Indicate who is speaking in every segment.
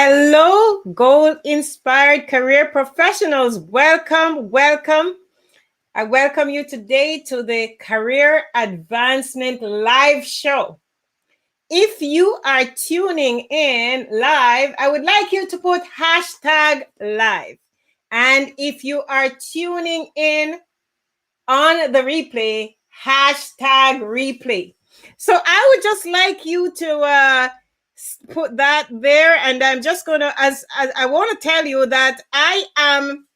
Speaker 1: Hello, goal-inspired career professionals. Welcome, welcome. I welcome you today to the Career Advancement Live Show. If you are tuning in live, I would like you to put hashtag live. And if you are tuning in on the replay, hashtag replay. So I would just like you to put that there. And I'm just going to, as I want to tell you that I am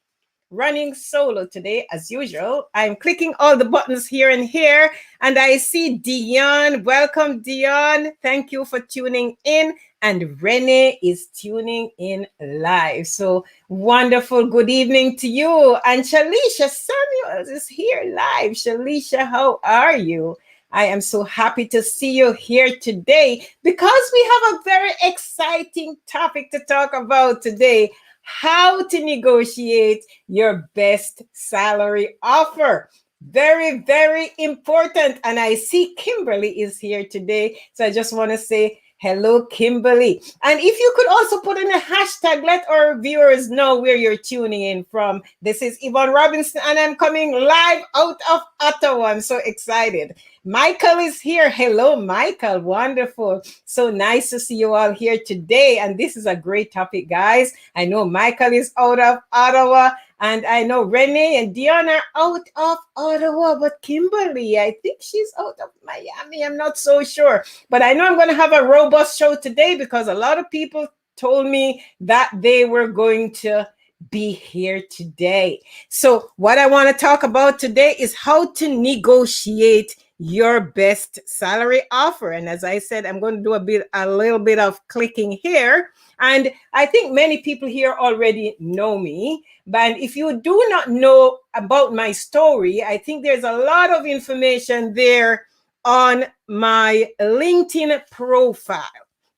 Speaker 1: running solo today, as usual. I'm clicking all the buttons here and here, and I see Dion. Welcome, Dion. Thank you for tuning in. And Renee is tuning in live. So wonderful. Good evening to you. And Shalisha Samuels is here live. Shalisha, how are you? I am so happy to see you here today because we have a very exciting topic to talk about today. How to negotiate your best salary offer. Very, very important. And I see Kimberly is here today. So I just want to say hello, Kimberly. And if you could also put in a hashtag, let our viewers know where you're tuning in from. This is Yvonne Robinson, and I'm coming live out of Ottawa. I'm so excited. Michael is here. Hello, Michael. Wonderful. So nice to see you all here today. And this is a great topic, guys. I know Michael is out of Ottawa, and I know Renee and Dion are out of Ottawa, but Kimberly, I think she's out of Miami. I'm not so sure, but I know I'm going to have a robust show today because a lot of people told me that they were going to be here today. So what I want to talk about today is how to negotiate your best salary offer. And as I said, I'm going to do a little bit of clicking here. And I think many people here already know me. But if you do not know about my story, I think there's a lot of information there on my LinkedIn profile.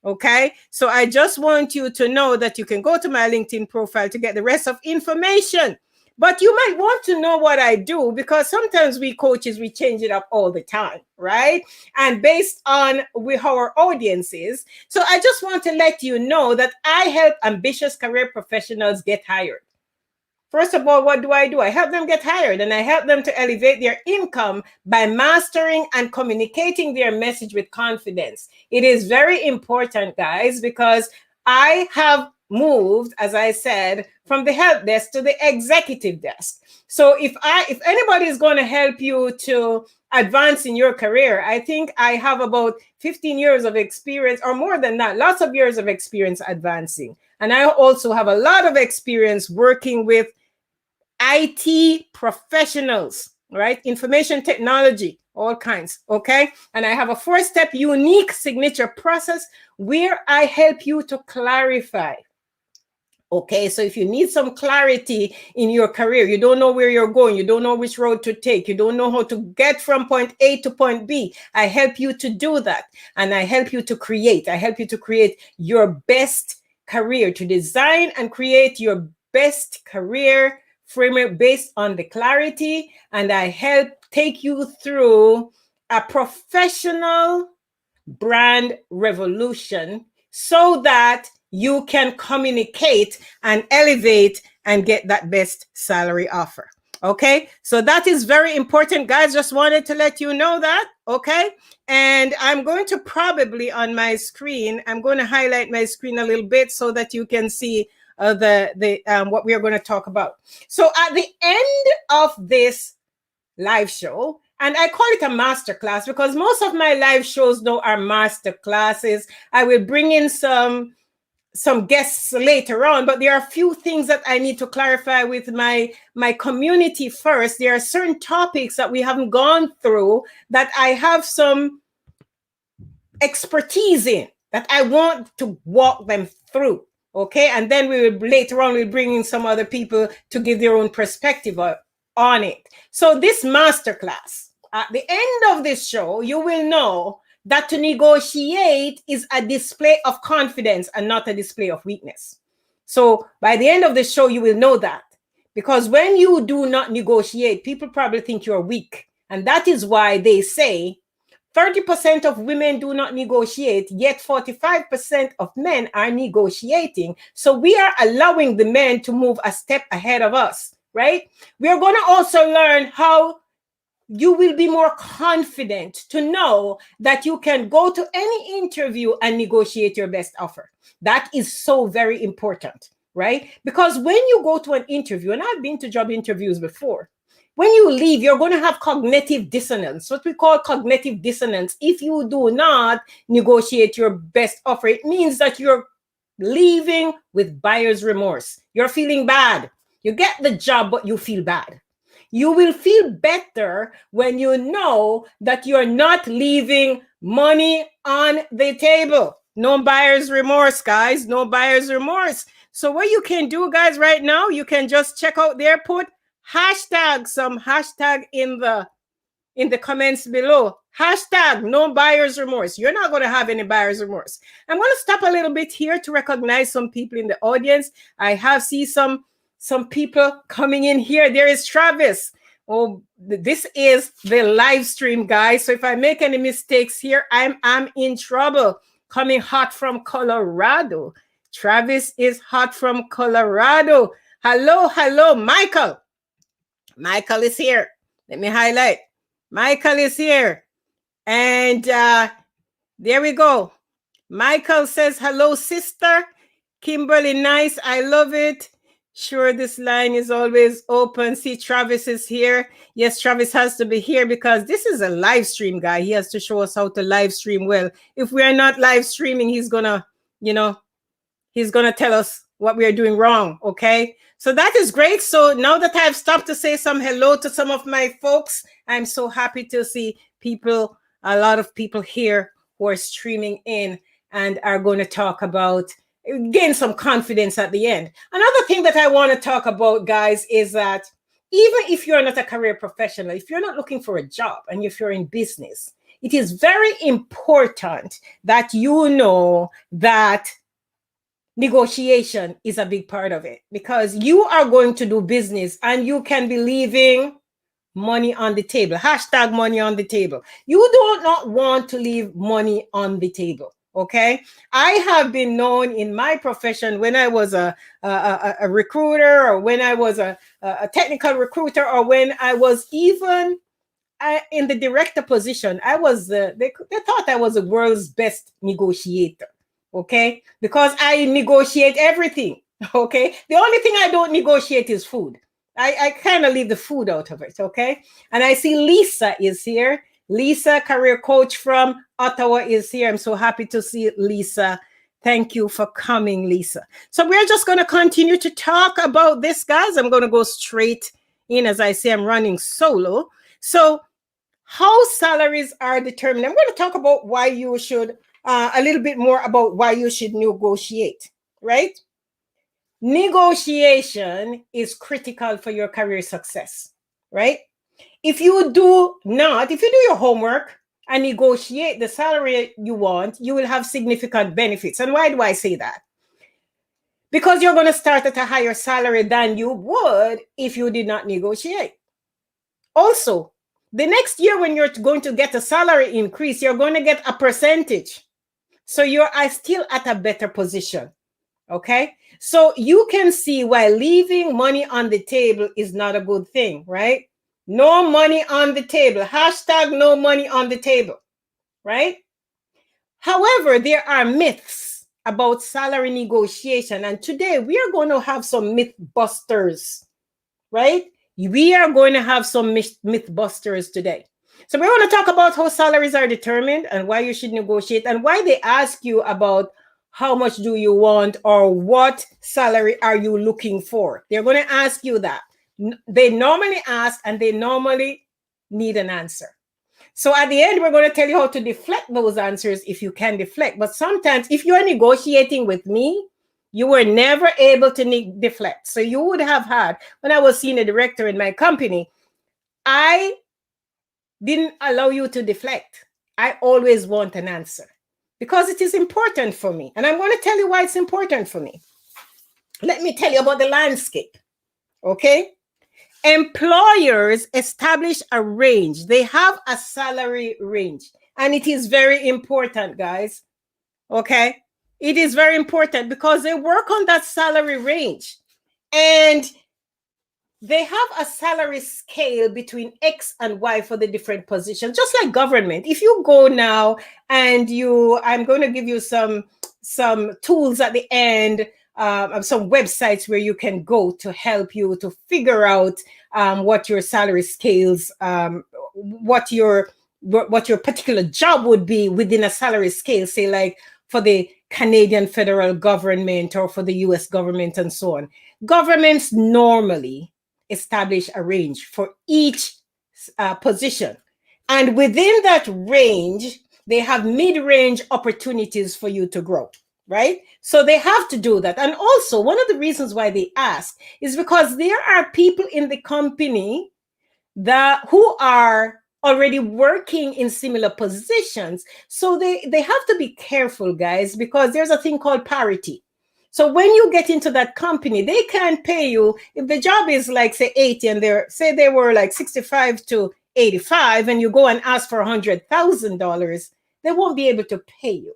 Speaker 1: Okay, so I just want you to know that you can go to my LinkedIn profile to get the rest of information. But you might want to know what I do because sometimes we coaches, we change it up all the time, right? And based on how our audience is. So I just want to let you know that I help ambitious career professionals get hired. First of all, what do? I help them get hired, and I help them to elevate their income by mastering and communicating their message with confidence. It is very important, guys, because I have moved, as I said, from the help desk to the executive desk. So if anybody is going to help you to advance in your career, I think I have about 15 years of experience, or more than that, lots of years of experience advancing. And I also have a lot of experience working with IT professionals, right? Information technology, all kinds, okay? And I have a 4-step unique signature process where I help you to clarify. Okay, so if you need some clarity in your career, you don't know where you're going, you don't know which road to take, you don't know how to get from point A to point B, I help you to do that. And I help you to create. I help you to create your best career, to design and create your best career framework based on the clarity. And I help take you through a professional brand revolution so that you can communicate and elevate and get that best salary offer. Okay, so that is very important, guys. Just wanted to let you know that. Okay, and I'm going to probably on my screen, I'm going to highlight my screen a little bit so that you can see what we are going to talk about. So at the end of this live show, and I call it a master class because most of my live shows now are master classes. I will bring in some guests later on, but there are a few things that I need to clarify with my community first. There are certain topics that we haven't gone through that I have some expertise in that I want to walk them through. Okay, and then we will later on we'll bring in some other people to give their own perspective on it. So this masterclass, at the end of this show, you will know that to negotiate is a display of confidence and not a display of weakness. So by the end of the show, you will know that. Because when you do not negotiate, people probably think you're weak. And that is why they say, 30% of women do not negotiate, yet 45% of men are negotiating. So we are allowing the men to move a step ahead of us, right? We are going to also learn how you will be more confident to know that you can go to any interview and negotiate your best offer. That is so very important, right? Because when you go to an interview, and I've been to job interviews before, when you leave, you're going to have cognitive dissonance, what we call cognitive dissonance. If you do not negotiate your best offer, it means that you're leaving with buyer's remorse. You're feeling bad. You get the job, but you feel bad. You will feel better when you know that you're not leaving money on the table. No buyer's remorse, guys. No buyer's remorse. So what you can do, guys, right now, you can just check out there, put some hashtag in the comments below. Hashtag no buyer's remorse. You're not going to have any buyer's remorse. I'm going to stop a little bit here to recognize some people in the audience. I have seen some people coming in here. There is Travis. Oh, this is the live stream, guys. So if I make any mistakes here, I'm in trouble. Coming hot from Colorado. Travis is hot from Colorado. Hello, Michael. Michael is here. Let me highlight. Michael is here. And there we go. Michael says, hello, sister. Kimberly, nice. I love it. Sure, this line is always open. See, Travis is here. Yes, Travis has to be here because this is a live stream guy. He has to show us how to live stream well. If we are not live streaming, he's gonna tell us what we are doing wrong, okay? So that is great. So now that I've stopped to say some hello to some of my folks, I'm so happy to see people, a lot of people here who are streaming in and are going to talk about, gain some confidence at the end. Another thing that I want to talk about, guys, is that even if you're not a career professional, if you're not looking for a job and if you're in business, it is very important that you know that negotiation is a big part of it, because you are going to do business and you can be leaving money on the table. Hashtag money on the table. You do not want to leave money on the table. Okay. I have been known in my profession when I was a recruiter, or when I was a technical recruiter, or when I was even in the director position. I was, they thought I was the world's best negotiator. Okay. Because I negotiate everything. Okay. The only thing I don't negotiate is food. I kind of leave the food out of it. Okay. And I see Lisa is here. Lisa, career coach from Ottawa, is here. I'm so happy to see Lisa. Thank you for coming, Lisa. So we're just going to continue to talk about this, guys. I'm going to go straight in. As I say, I'm running solo. So how salaries are determined. I'm going to talk about why you should, a little bit more about why you should negotiate, right? Negotiation is critical for your career success, right? If you do your homework and negotiate the salary you want, you will have significant benefits. And why do I say that? Because you're going to start at a higher salary than you would if you did not negotiate. Also, the next year when you're going to get a salary increase, you're going to get a percentage. So you're still at a better position. Okay? So you can see why leaving money on the table is not a good thing, right? No money on the table. Hashtag no money on the table, right? However, there are myths about salary negotiation. And today we are going to have some myth busters, right? We are going to have some myth busters today. So we're going to talk about how salaries are determined and why you should negotiate, and why they ask you about how much do you want or what salary are you looking for. They're going to ask you that. They normally ask, and they normally need an answer. So at the end, we're going to tell you how to deflect those answers if you can deflect. But sometimes if you're negotiating with me, you were never able to deflect. So you would have had, when I was senior director in my company, I didn't allow you to deflect. I always want an answer because it is important for me. And I'm going to tell you why it's important for me. Let me tell you about the landscape. Okay? Employers establish a range. They have a salary range. And it is very important, guys. Okay? It is very important because they work on that salary range. And they have a salary scale between X and Y for the different positions, just like government. If you go now and I'm going to give you some tools at the end, some websites where you can go to help you to figure out what your salary scales, what your particular job would be within a salary scale, say like for the Canadian federal government or for the US government and so on. Governments normally establish a range for each position. And within that range, they have mid-range opportunities for you to grow, right? So they have to do that. And also, one of the reasons why they ask is because there are people in the company who are already working in similar positions. So they have to be careful, guys, because there's a thing called parity. So when you get into that company, they can pay you if the job is like, say, 80 and they were like 65 to 85 and you go and ask for $100,000, they won't be able to pay you.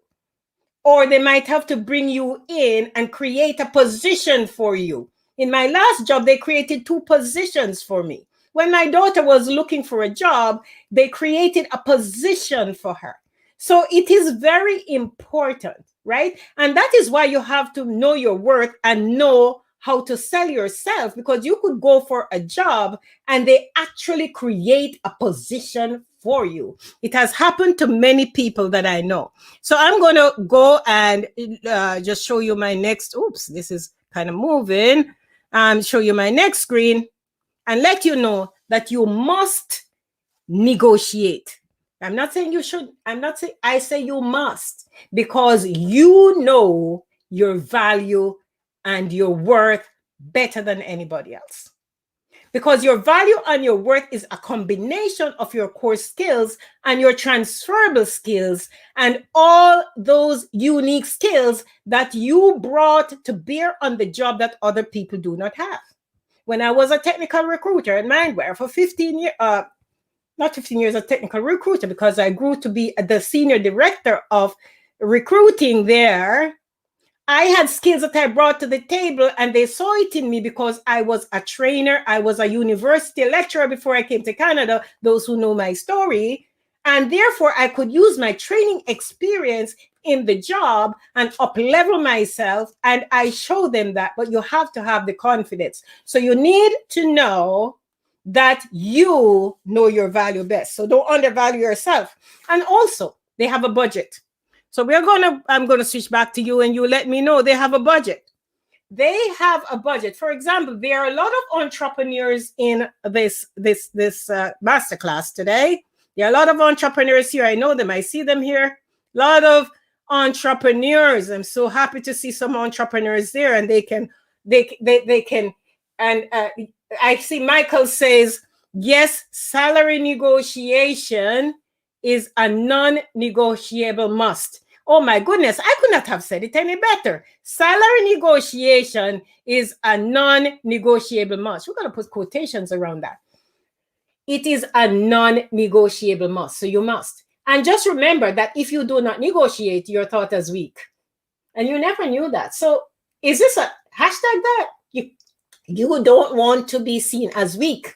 Speaker 1: Or they might have to bring you in and create a position for you. In my last job, they created 2 positions for me. When my daughter was looking for a job, they created a position for her. So it is very important, right? And that is why you have to know your worth and know how to sell yourself, because you could go for a job and they actually create a position for you. It has happened to many people that I know. So I'm going to go and just show you my next, this is kind of moving. Show you my next screen and let you know that you must negotiate. I'm not saying you should. I say you must, because you know your value and your worth better than anybody else. Because your value and your worth is a combination of your core skills and your transferable skills and all those unique skills that you brought to bear on the job that other people do not have. When I was a technical recruiter in Mindware for 15 years, not 15 years, a technical recruiter, because I grew to be the senior director of recruiting there, I had skills that I brought to the table and they saw it in me because I was a trainer. I was a university lecturer before I came to Canada, those who know my story. And therefore, I could use my training experience in the job and up-level myself. And I show them that, but you have to have the confidence. So you need to know that you know your value best. So don't undervalue yourself. And also, they have a budget. So I'm going to switch back to you and you let me know they have a budget. They have a budget. For example, there are a lot of entrepreneurs in this masterclass today. There are a lot of entrepreneurs here. I know them. I see them here. A lot of entrepreneurs. I'm so happy to see some entrepreneurs there, and they can. And I see Michael says, yes, salary negotiation is a non-negotiable must. Oh my goodness, I could not have said it any better. Salary negotiation is a non-negotiable must. We're going to put quotations around that. It is a non-negotiable must, so you must. And just remember that if you do not negotiate, you're thought as weak. And you never knew that. So is this a hashtag that? You don't want to be seen as weak.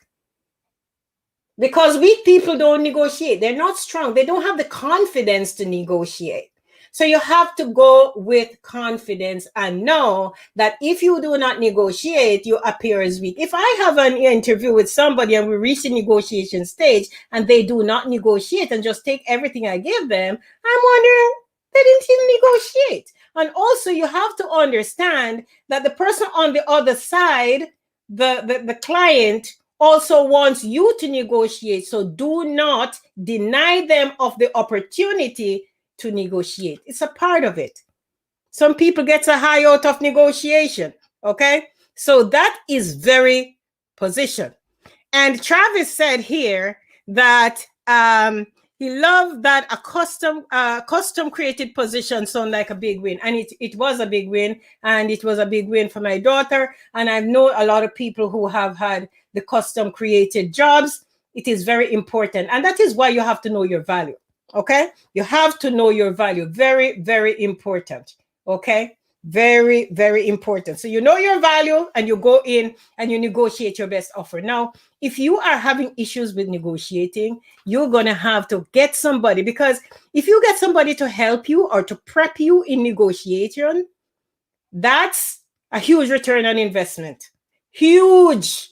Speaker 1: Because weak people don't negotiate. They're not strong. They don't have the confidence to negotiate. So you have to go with confidence and know that if you do not negotiate, you appear as weak. If I have an interview with somebody and we reach the negotiation stage and they do not negotiate and just take everything I give them, I'm wondering, they didn't even negotiate. And also you have to understand that the person on the other side, the client, also wants you to negotiate. So do not deny them of the opportunity to negotiate. It's a part of it. Some people get a high out of negotiation. Okay. So that is very position. And Travis said here that he loved that a custom created position sound like a big win. And it was a big win. And it was a big win for my daughter. And I know a lot of people who have had the custom created jobs. It is very important. And that is why you have to know your value. Okay? You have to know your value. Very, very important. Okay? Very, very important. So you know your value and you go in and you negotiate your best offer. Now, if you are having issues with negotiating, you're going to have to get somebody, because if you get somebody to help you or to prep you in negotiation, that's a huge return on investment. Huge.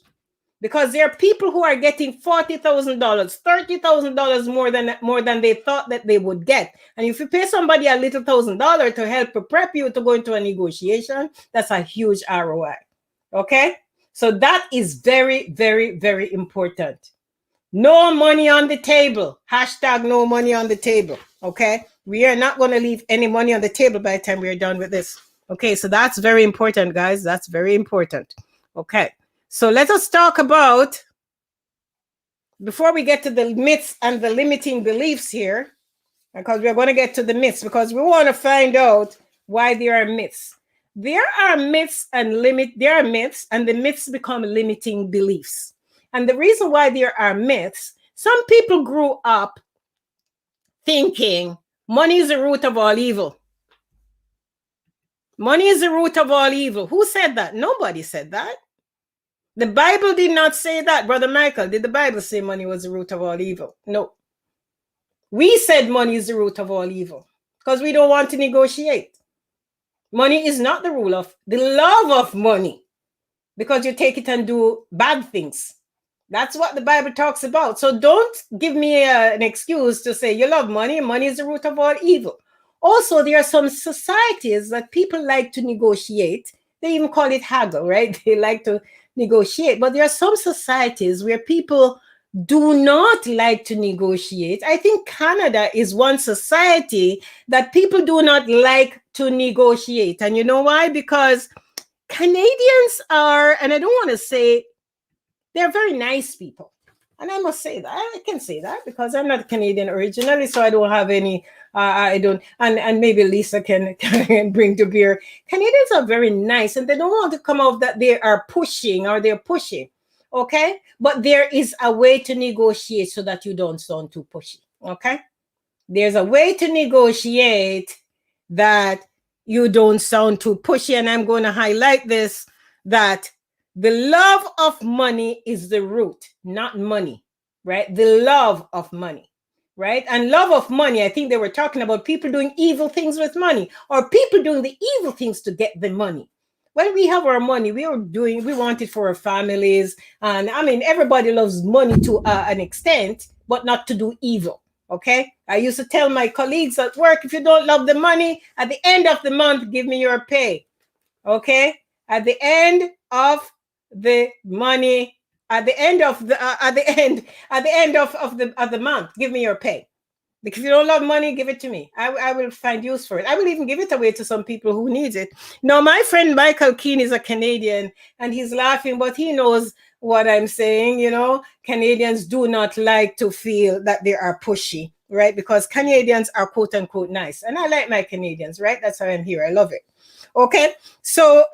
Speaker 1: Because there are people who are getting $40,000, $30,000 more than they thought that they would get. And if you pay somebody a little $1,000 to help prep you to go into a negotiation, that's a huge ROI. Okay? So that is very, very, very important. No money on the table. Hashtag no money on the table. Okay? We are not going to leave any money on the table by the time we are done with this. Okay, so that's very important, guys. That's very important. Okay. So let us talk about, before we get to the myths and the limiting beliefs here, because we're going to get to the myths, because we want to find out why there are myths. There are myths and the myths become limiting beliefs. And the reason why there are myths, some people grew up thinking money is the root of all evil. Money is the root of all evil. Who said that? Nobody said that. The Bible did not say that. Brother Michael, did the Bible say money was the root of all evil? No. We said money is the root of all evil because we don't want to negotiate. Money is not the rule of the love of money, because you take it and do bad things. That's what the Bible talks about. So don't give me an excuse to say you love money. Money is the root of all evil. Also, there are some societies that people like to negotiate. They even call it haggle, right? They like to negotiate. But there are some societies where people do not like to negotiate. I think Canada is one society that people do not like to negotiate. And you know why? Because Canadians are, and I don't want to say, they're very nice people. And I must say that. I can say that because I'm not Canadian originally, so I don't have any, I don't, and maybe Lisa can bring to bear. Canadians are very nice, and they don't want to come off that they are pushing or they're pushing, okay? But there is a way to negotiate so that you don't sound too pushy, okay? There's a way to negotiate that you don't sound too pushy, and I'm going to highlight this, that the love of money is the root, not money, right? The love of money, right? And love of money, I think they were talking about people doing evil things with money, or people doing the evil things to get the money. When we have our money, we want it for our families. And I mean, everybody loves money to an extent, but not to do evil. Okay. I used to tell my colleagues at work, if you don't love the money, at the end of the month, give me your pay. Okay. At the end of the money, at the end of the month, give me your pay. Because if you don't love money, give it to me. I will find use for it. I will even give it away to some people who needs it. Now, my friend Michael Keane is a Canadian, and he's laughing, but he knows what I'm saying. You know, Canadians do not like to feel that they are pushy, right? Because Canadians are quote unquote nice. And I like my Canadians, right? That's why I'm here. I love it. Okay. So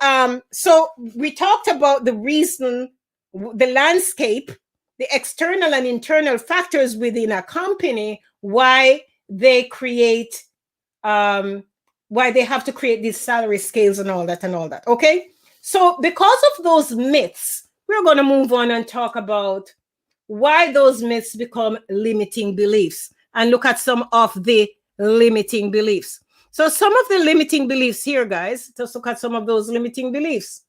Speaker 1: we talked about the reason, the landscape, the external and internal factors within a company, why they create, why they have to create these salary scales and all that. Okay. So because of those myths, we're going to move on and talk about why those myths become limiting beliefs and look at some of the limiting beliefs. So some of the limiting beliefs here, guys, just look at some of those limiting beliefs.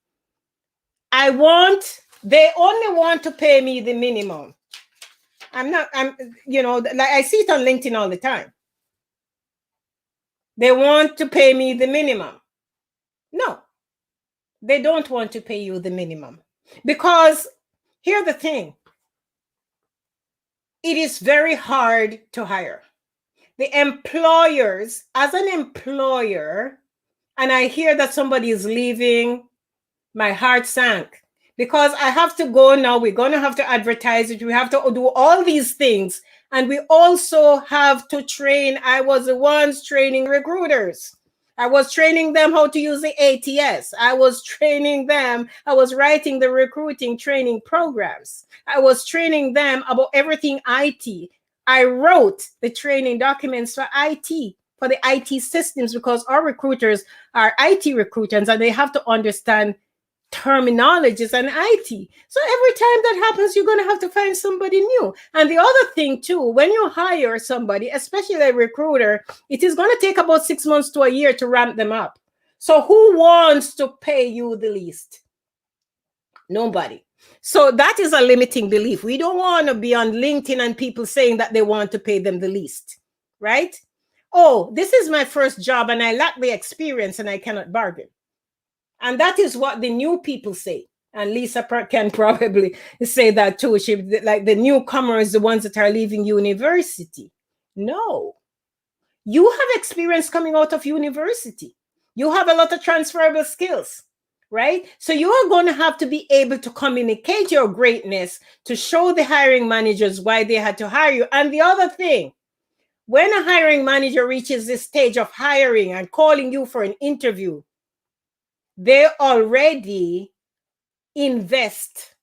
Speaker 1: They only want to pay me the minimum. Like I see it on LinkedIn all the time. They want to pay me the minimum. No, they don't want to pay you the minimum. Because here's the thing. It is very hard to hire. The employers, as an employer, and I hear that somebody is leaving, my heart sank. Because I have to go now, we're going to have to advertise it. We have to do all these things. And we also have to train. I was the ones training recruiters. I was training them how to use the ATS. I was writing the recruiting training programs. I was training them about everything IT. I wrote the training documents for IT, for the IT systems, because our recruiters are IT recruiters and they have to understand terminologies and IT. So every time that happens, you're going to have to find somebody new. And the other thing too, when you hire somebody, especially a recruiter, it is going to take about 6 months to a year to ramp them up. So who wants to pay you the least? Nobody. So that is a limiting belief. We don't want to be on LinkedIn and people saying that they want to pay them the least, right? Oh, this is my first job and I lack the experience and I cannot bargain. And that is what the new people say. And Lisa can probably say that too. She, like the newcomers, the ones that are leaving university. No, you have experience coming out of university. You have a lot of transferable skills, right? So you are going to have to be able to communicate your greatness to show the hiring managers why they had to hire you. And the other thing, when a hiring manager reaches this stage of hiring and calling you for an interview, they already invest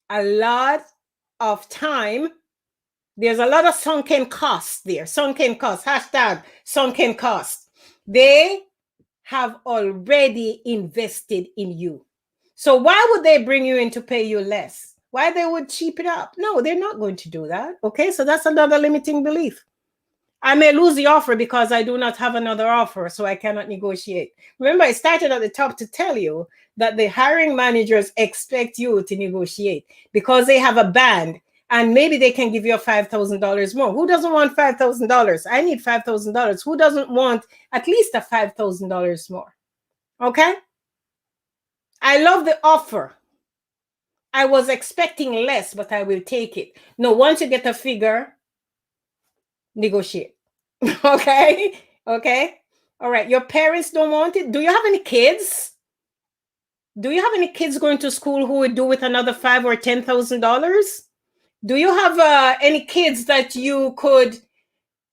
Speaker 1: a lot of time. There's a lot of sunken costs there. Sunken costs, hashtag sunken costs. They have already invested in you. So why would they bring you in to pay you less? Why they would cheap it up? No, they're not going to do that. Okay, so that's another limiting belief. I may lose the offer because I do not have another offer, so I cannot negotiate. Remember, I started at the top to tell you that the hiring managers expect you to negotiate because they have a band and maybe they can give you $5,000 more. Who doesn't want $5,000? I need $5,000. Who doesn't want at least a $5,000 more? Okay? I love the offer. I was expecting less, but I will take it. No, once you get a figure, negotiate. Okay. Okay. All right. Your parents don't want it. Do you have any kids? Do you have any kids going to school who would do with another $5,000 or $10,000? Do you have any kids that you could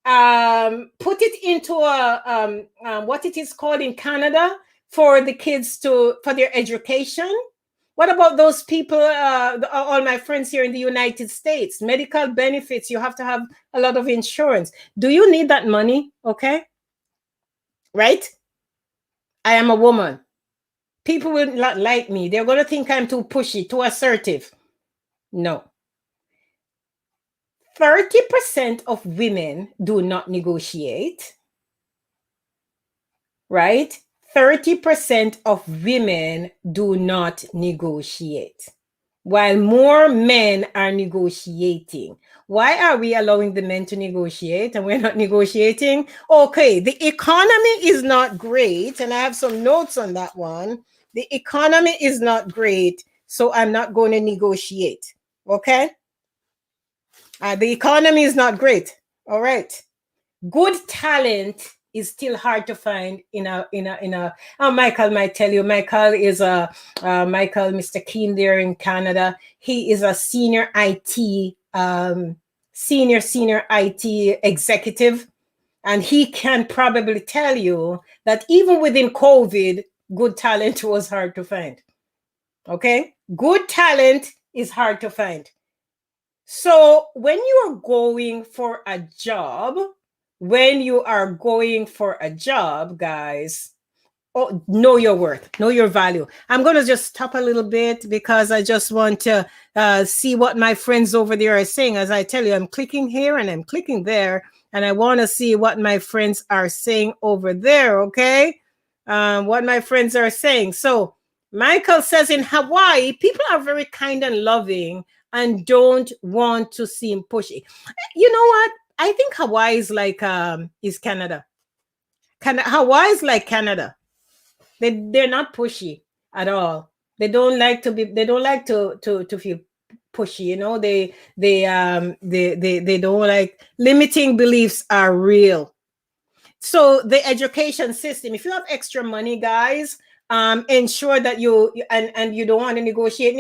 Speaker 1: put it into a what it is called in Canada for the kids for their education? What about those people, all my friends here in the United States? Medical benefits, you have to have a lot of insurance. Do you need that money? Okay. Right? I am a woman. People will not like me. They're going to think I'm too pushy, too assertive. No. 30% of women do not negotiate. Right? 30% of women do not negotiate, while more men are negotiating. Why are we allowing the men to negotiate and we're not negotiating? Okay, the economy is not great, and I have some notes on that one. The economy is not great, so I'm not going to negotiate. Okay? The economy is not great. All right. Good talent is still hard to find in a Michael might tell you. Michael is Michael, Mr. Keen there in Canada. He is a senior IT senior IT executive, and he can probably tell you that even within COVID, good talent was hard to find. Okay, good talent is hard to find. So when you are going for a job, guys, know your worth, know your value. I'm going to just stop a little bit because I just want to see what my friends over there are saying. As I tell you, I'm clicking here and I'm clicking there, and I want to see what my friends are saying over there, okay? What my friends are saying. So Michael says in Hawaii, people are very kind and loving and don't want to seem pushy. You know what? I think Hawaii is like is Canada. Hawaii is like Canada. They're not pushy at all. They don't like to feel pushy, you know. They don't like, limiting beliefs are real. So the education system, if you have extra money, guys, ensure that you don't want to negotiate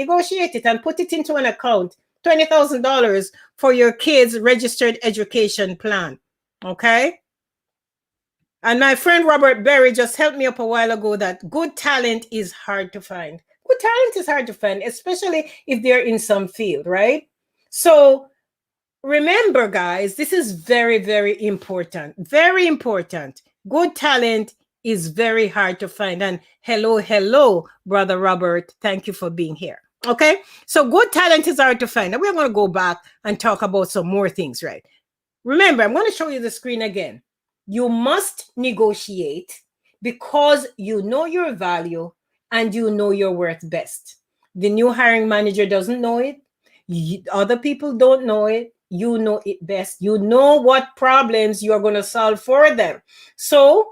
Speaker 1: it and put it into an account, $20,000 for your kids' registered education plan. Okay. And my friend Robert Berry just helped me up a while ago that good talent is hard to find. Good talent is hard to find, especially if they're in some field, right? So remember, guys, this is very, very important. Very important. Good talent is very hard to find. And hello, Brother Robert. Thank you for being here. Okay. So good talent is hard to find. And we're going to go back and talk about some more things, right? Remember, I'm going to show you the screen again. You must negotiate because you know your value and you know your worth best. The new hiring manager doesn't know it. Other people don't know it. You know it best. You know what problems you are going to solve for them. So,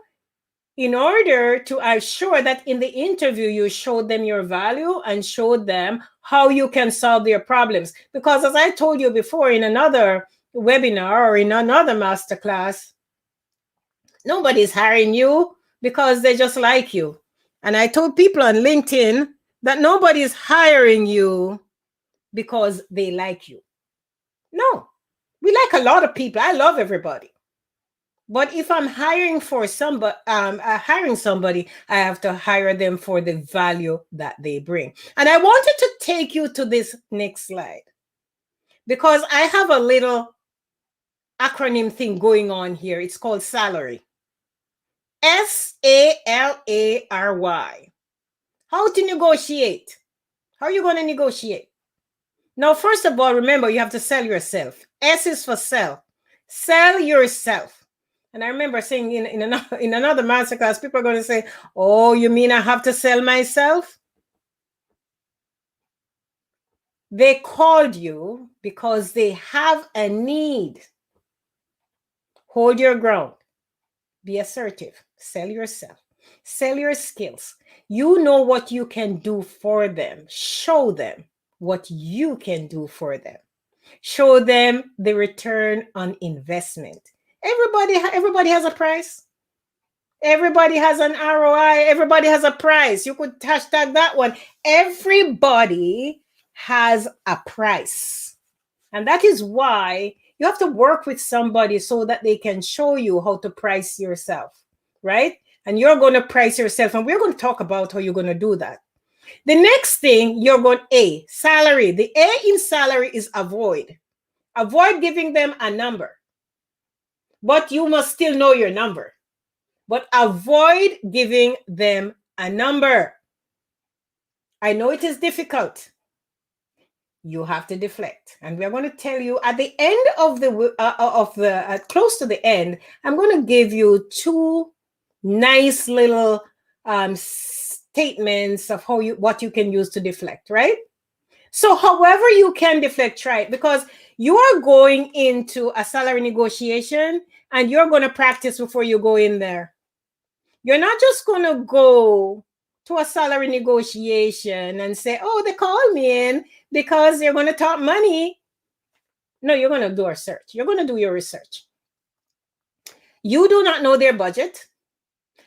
Speaker 1: in order to assure that in the interview you show them your value and show them how you can solve their problems. Because as I told you before in another webinar or in another masterclass, nobody's hiring you because they just like you. And I told people on LinkedIn that nobody's hiring you because they like you. No, we like a lot of people. I love everybody. But if I'm hiring for somebody, I have to hire them for the value that they bring. And I wanted to take you to this next slide because I have a little acronym thing going on here. It's called salary. SALARY. How to negotiate? How are you going to negotiate? Now, first of all, remember, you have to sell yourself. S is for sell. Sell yourself. And I remember saying in another masterclass, people are going to say, oh, you mean I have to sell myself? They called you because they have a need. Hold your ground. Be assertive. Sell yourself. Sell your skills. You know what you can do for them. Show them what you can do for them. Show them the return on investment. Everybody has a price. Everybody has an ROI. Everybody has a price. You could hashtag that one. Everybody has a price. And that is why you have to work with somebody so that they can show you how to price yourself, right? And you're going to price yourself. And we're going to talk about how you're going to do that. The next thing you're going salary. The A in salary is avoid. Avoid giving them a number. But you must still know your number. But avoid giving them a number. I know it is difficult. You have to deflect. And we're going to tell you at the end of the close to the end, I'm going to give you two nice little statements of what you can use to deflect, right? So however you can deflect, try it, because you are going into a salary negotiation and you're going to practice before you go in there. You're not just going to go to a salary negotiation and say, oh, they called me in because they're going to talk money. No, you're going to do a search. You're going to do your research. You do not know their budget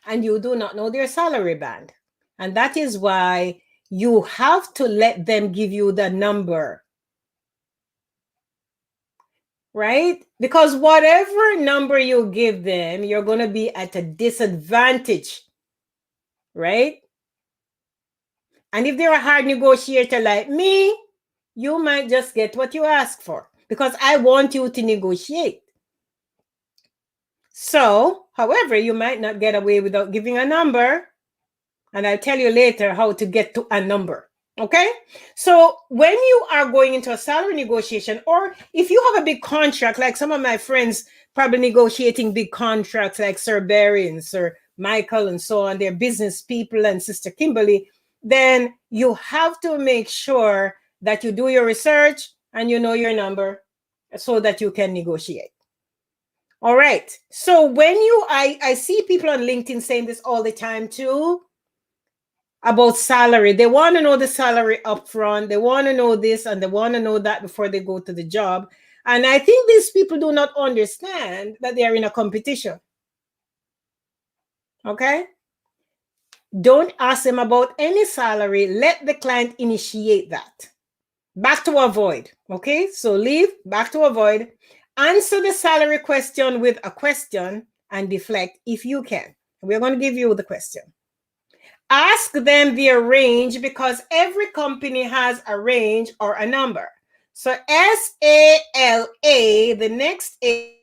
Speaker 1: and you do not know their salary band. And that is why you have to let them give you the number. Right? Because whatever number you give them, you're going to be at a disadvantage. Right? And if they're a hard negotiator like me, you might just get what you ask for because I want you to negotiate. So, however, you might not get away without giving a number. And I'll tell you later how to get to a number. Okay? So when you are going into a salary negotiation, or if you have a big contract, like some of my friends probably negotiating big contracts like Sir Barry and Sir Michael and so on, they're business people, and Sister Kimberly, then you have to make sure that you do your research and you know your number so that you can negotiate. All right. So when I see people on LinkedIn saying this all the time too, about salary. They want to know the salary up front. They want to know this and they want to know that before they go to the job. And I think these people do not understand that they are in a competition. Okay? Don't ask them about any salary. Let the client initiate that. Back to avoid. Okay? So leave, back to avoid. Answer the salary question with a question and deflect if you can. We're going to give you the question. Ask them their range because every company has a range or a number. So SALA, the next A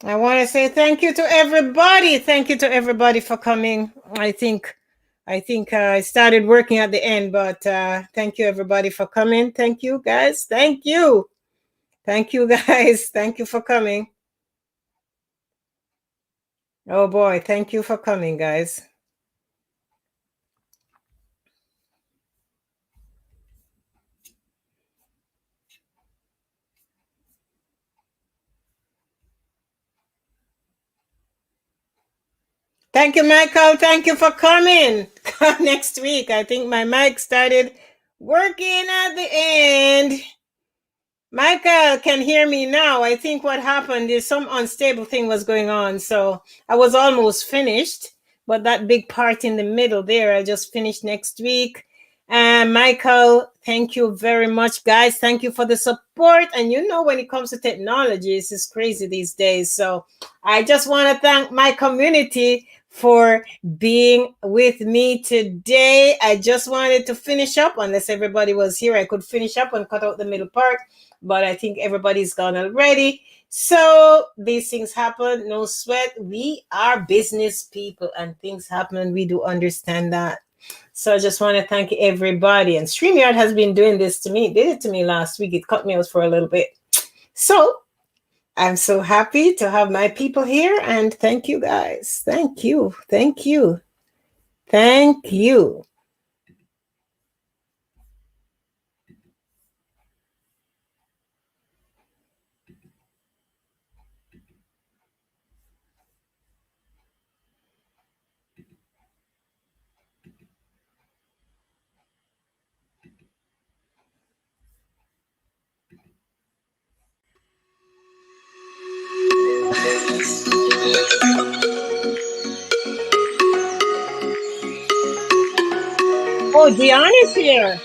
Speaker 1: I want to say thank you to everybody. Thank you to everybody for coming. I started working at the end, but thank you everybody for coming. Thank you guys. Thank you. Thank you guys. Thank you for coming. Oh boy, thank you for coming, guys. Thank you, Michael. Thank you for coming. Next week, I think my mic started working at the end. Michael can hear me now. I think what happened is some unstable thing was going on. So I was almost finished, but that big part in the middle there, I'll just finish next week. And Michael, thank you very much, guys. Thank you for the support. And you know, when it comes to technology, it's just crazy these days. So I just want to thank my community for being with me today. I just wanted to finish up, unless everybody was here, I could finish up and cut out the middle part, but I think everybody's gone already. So these things happen, no sweat. We are business people and things happen. We do understand that. So I just want to thank everybody. And StreamYard has been doing this to me. It did it to me last week. It cut me out for a little bit. So I'm so happy to have my people here. And thank you guys. Thank you. Thank you. Thank you. Oh, Dion is here.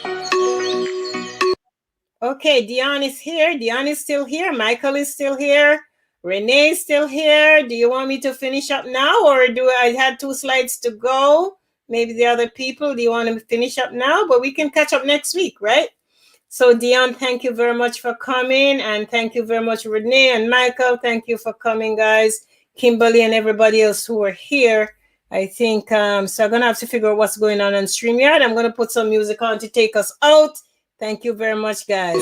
Speaker 1: Okay, Dion is here. Dion is still here. Michael is still here. Renee is still here. Do you want me to finish up now, or do I had 2 slides to go? Maybe the other people, do you want to finish up now? But we can catch up next week, right? So Dion, thank you very much for coming. And thank you very much, Renee and Michael. Thank you for coming, guys. Kimberly and everybody else who are here. I think, so I'm going to have to figure out what's going on StreamYard. I'm going to put some music on to take us out. Thank you very much, guys.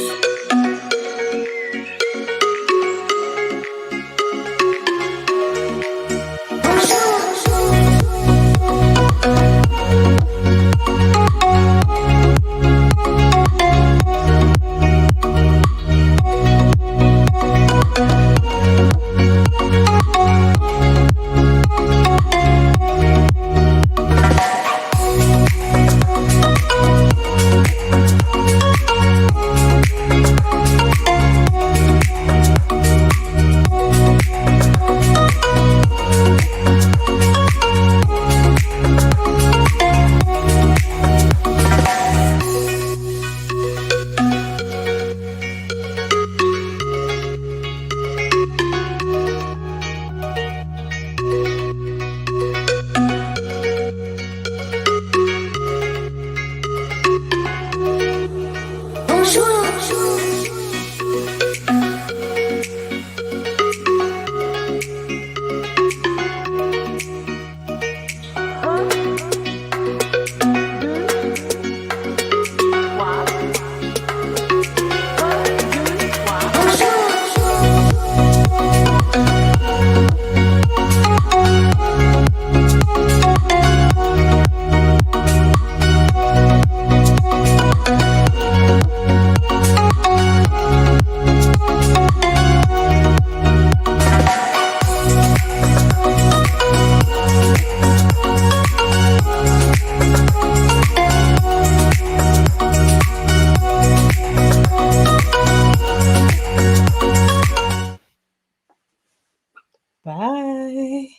Speaker 1: Bye.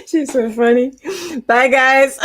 Speaker 1: She's so funny. Bye, guys.